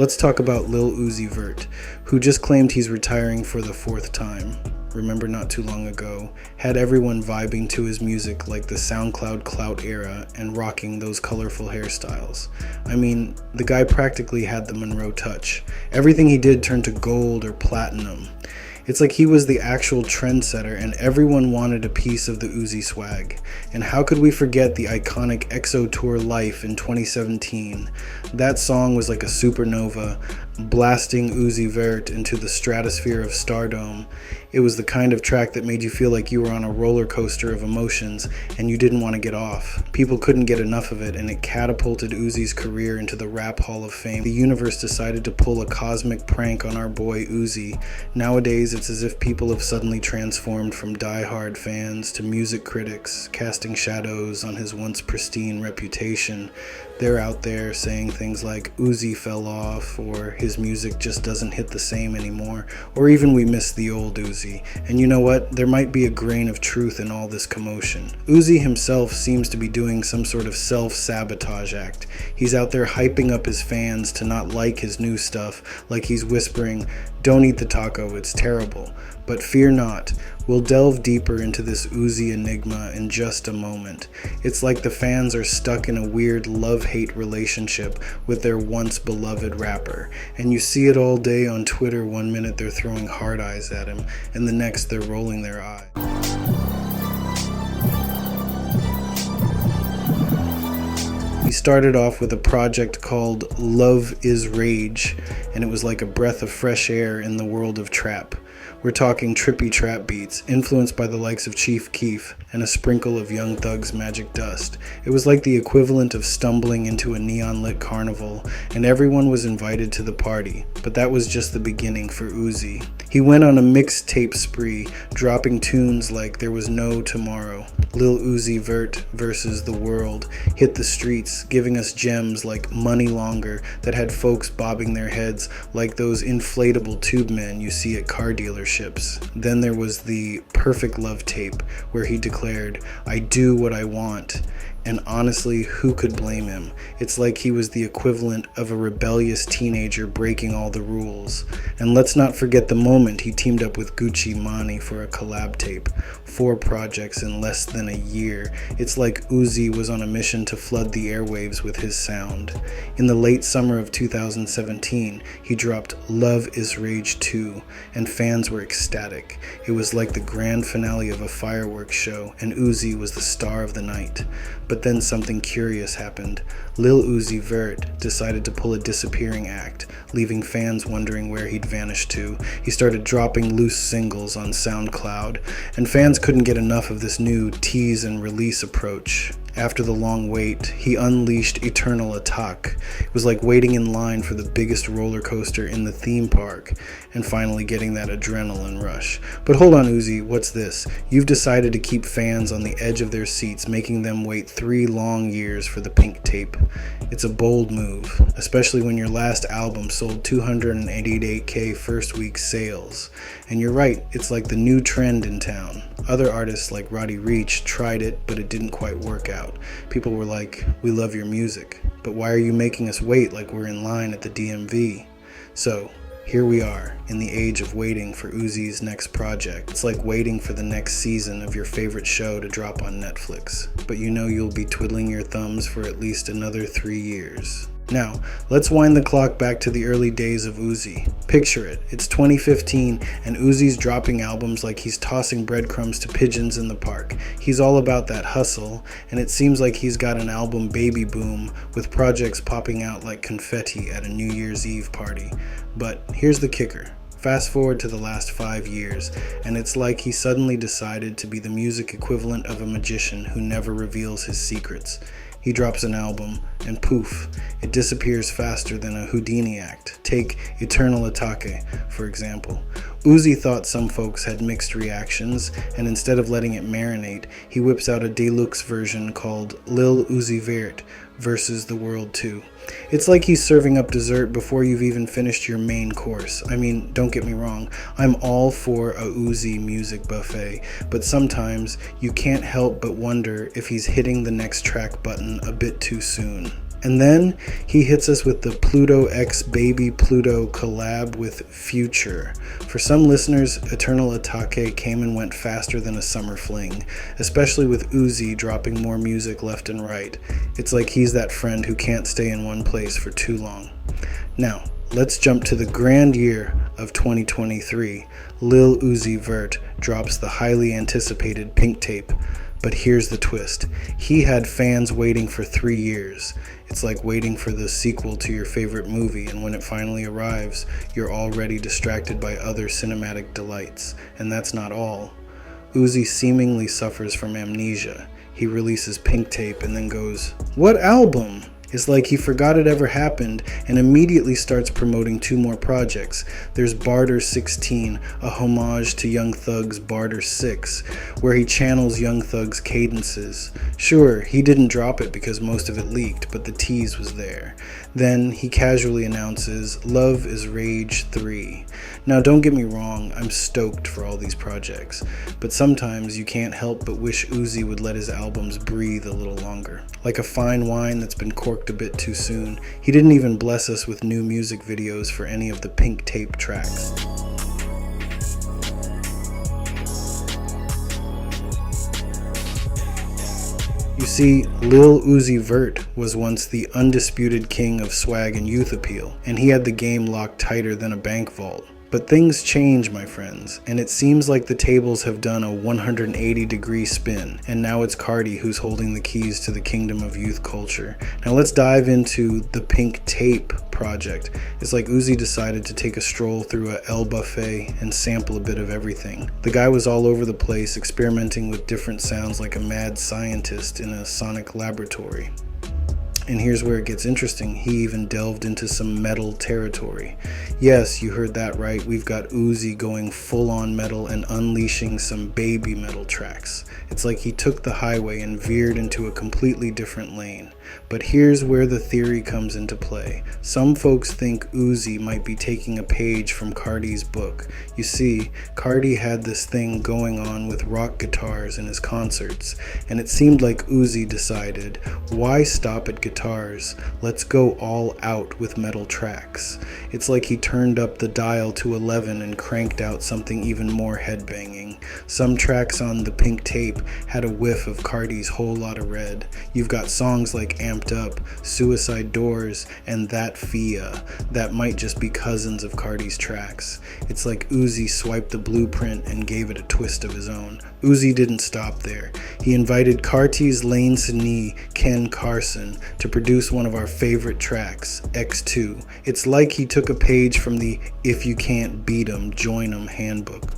Let's talk about Lil Uzi Vert, who just claimed he's retiring for the fourth time. Remember not too long ago, had everyone vibing to his music like the SoundCloud clout era and rocking those colorful hairstyles. I mean, the guy practically had the Monroe touch. Everything he did turned to gold or platinum. It's like he was the actual trendsetter and everyone wanted a piece of the Uzi swag. And how could we forget the iconic EXO Tour Life in 2017? That song was like a supernova, blasting Uzi Vert into the stratosphere of stardom. It was the kind of track that made you feel like you were on a roller coaster of emotions and you didn't want to get off. People couldn't get enough of it and it catapulted Uzi's career into the Rap Hall of Fame. The universe decided to pull a cosmic prank on our boy Uzi. Nowadays it's as if people have suddenly transformed from die-hard fans to music critics, casting shadows on his once pristine reputation. They're out there saying things like Uzi fell off, or his music just doesn't hit the same anymore, or even we miss the old Uzi. And you know what? There might be a grain of truth in all this commotion. Uzi himself seems to be doing some sort of self-sabotage act. He's out there hyping up his fans to not like his new stuff, like he's whispering, "Don't eat the taco, it's terrible." But fear not, we'll delve deeper into this Uzi enigma in just a moment. It's like the fans are stuck in a weird love-hate relationship with their once beloved rapper. And you see it all day on Twitter. One minute they're throwing hard eyes at him, and the next they're rolling their eyes. He started off with a project called Love Is Rage, and it was like a breath of fresh air in the world of trap. We're talking trippy trap beats, influenced by the likes of Chief Keef, and a sprinkle of Young Thug's Magic Dust. It was like the equivalent of stumbling into a neon-lit carnival, and everyone was invited to the party. But that was just the beginning for Uzi. He went on a mixtape spree, dropping tunes like There Was No Tomorrow. Lil Uzi Vert versus the World hit the streets, giving us gems like Money Longer that had folks bobbing their heads like those inflatable tube men you see at car dealerships. Then there was the Perfect Love tape, where he declared, "I do what I want." And honestly, who could blame him? It's like he was the equivalent of a rebellious teenager breaking all the rules. And let's not forget the moment he teamed up with Gucci Mane for a collab tape. 4 projects in less than a year. It's like Uzi was on a mission to flood the airwaves with his sound. In the late summer of 2017, he dropped Love Is Rage 2, and fans were ecstatic. It was like the grand finale of a fireworks show, and Uzi was the star of the night. But then something curious happened. Lil Uzi Vert decided to pull a disappearing act, leaving fans wondering where he'd vanished to. He started dropping loose singles on SoundCloud, and fans couldn't get enough of this new tease and release approach. After the long wait, he unleashed Eternal Attack. It was like waiting in line for the biggest roller coaster in the theme park, and finally getting that adrenaline rush. But hold on, Uzi, what's this? You've decided to keep fans on the edge of their seats, making them wait 3 long years for the pink tape. It's a bold move, especially when your last album sold 288K first week sales. And you're right, it's like the new trend in town. Other artists like Roddy Ricch tried it, but it didn't quite work out. People were like, "We love your music, but why are you making us wait like we're in line at the DMV?" So here we are, in the age of waiting for Uzi's next project. It's like waiting for the next season of your favorite show to drop on Netflix, but you know you'll be twiddling your thumbs for at least another 3 years. Now, let's wind the clock back to the early days of Uzi. Picture it, it's 2015 and Uzi's dropping albums like he's tossing breadcrumbs to pigeons in the park. He's all about that hustle, and it seems like he's got an album baby boom with projects popping out like confetti at a New Year's Eve party. But here's the kicker. Fast forward to the last 5 years, and it's like he suddenly decided to be the music equivalent of a magician who never reveals his secrets. He drops an album, and poof, it disappears faster than a Houdini act. Take Eternal Attack, for example. Uzi thought some folks had mixed reactions, and instead of letting it marinate, he whips out a deluxe version called Lil Uzi Vert versus the World 2. It's like he's serving up dessert before you've even finished your main course. I mean, don't get me wrong, I'm all for a Uzi music buffet, but sometimes you can't help but wonder if he's hitting the next track button a bit too soon. And then he hits us with the Pluto X Baby Pluto collab with Future. For some listeners, Eternal Atake came and went faster than a summer fling, especially with Uzi dropping more music left and right. It's like he's that friend who can't stay in one place for too long. Now, let's jump to the grand year of 2023. Lil Uzi Vert drops the highly anticipated Pink Tape. But here's the twist. He had fans waiting for 3 years. It's like waiting for the sequel to your favorite movie, and when it finally arrives, you're already distracted by other cinematic delights. And that's not all. Uzi seemingly suffers from amnesia. He releases Pink Tape and then goes, "What album?" It's like he forgot it ever happened and immediately starts promoting 2 more projects. There's Barter 16, a homage to Young Thug's Barter 6, where he channels Young Thug's cadences. Sure, he didn't drop it because most of it leaked, but the tease was there. Then he casually announces Love is Rage 3. Now don't get me wrong, I'm stoked for all these projects, but sometimes you can't help but wish Uzi would let his albums breathe a little longer. Like a fine wine that's been corked a bit too soon. He didn't even bless us with new music videos for any of the Pink Tape tracks. You see, Lil Uzi Vert was once the undisputed king of swag and youth appeal, and he had the game locked tighter than a bank vault. But things change, my friends, and it seems like the tables have done a 180-degree spin, and now it's Cardi who's holding the keys to the kingdom of youth culture. Now let's dive into the Pink Tape project. It's like Uzi decided to take a stroll through a El Buffet and sample a bit of everything. The guy was all over the place, experimenting with different sounds like a mad scientist in a sonic laboratory. And here's where it gets interesting. He even delved into some metal territory. Yes, you heard that right. We've got Uzi going full on metal and unleashing some baby metal tracks. It's like he took the highway and veered into a completely different lane. But here's where the theory comes into play. Some folks think Uzi might be taking a page from Cardi's book. You see, Cardi had this thing going on with rock guitars in his concerts, and it seemed like Uzi decided, why stop at guitars? Let's go all out with metal tracks. It's like he turned up the dial to 11 and cranked out something even more headbanging. Some tracks on the Pink Tape had a whiff of Cardi's Whole Lotta Red. You've got songs like Amped Up, Suicide Doors, and That Fia that might just be cousins of Cardi's tracks. It's like Uzi swiped the blueprint and gave it a twist of his own. Uzi didn't stop there. He invited Carti's Lane Sini, Ken Carson, to produce one of our favorite tracks, X2. It's like he took a page from the If You Can't Beat 'Em, Join 'Em handbook.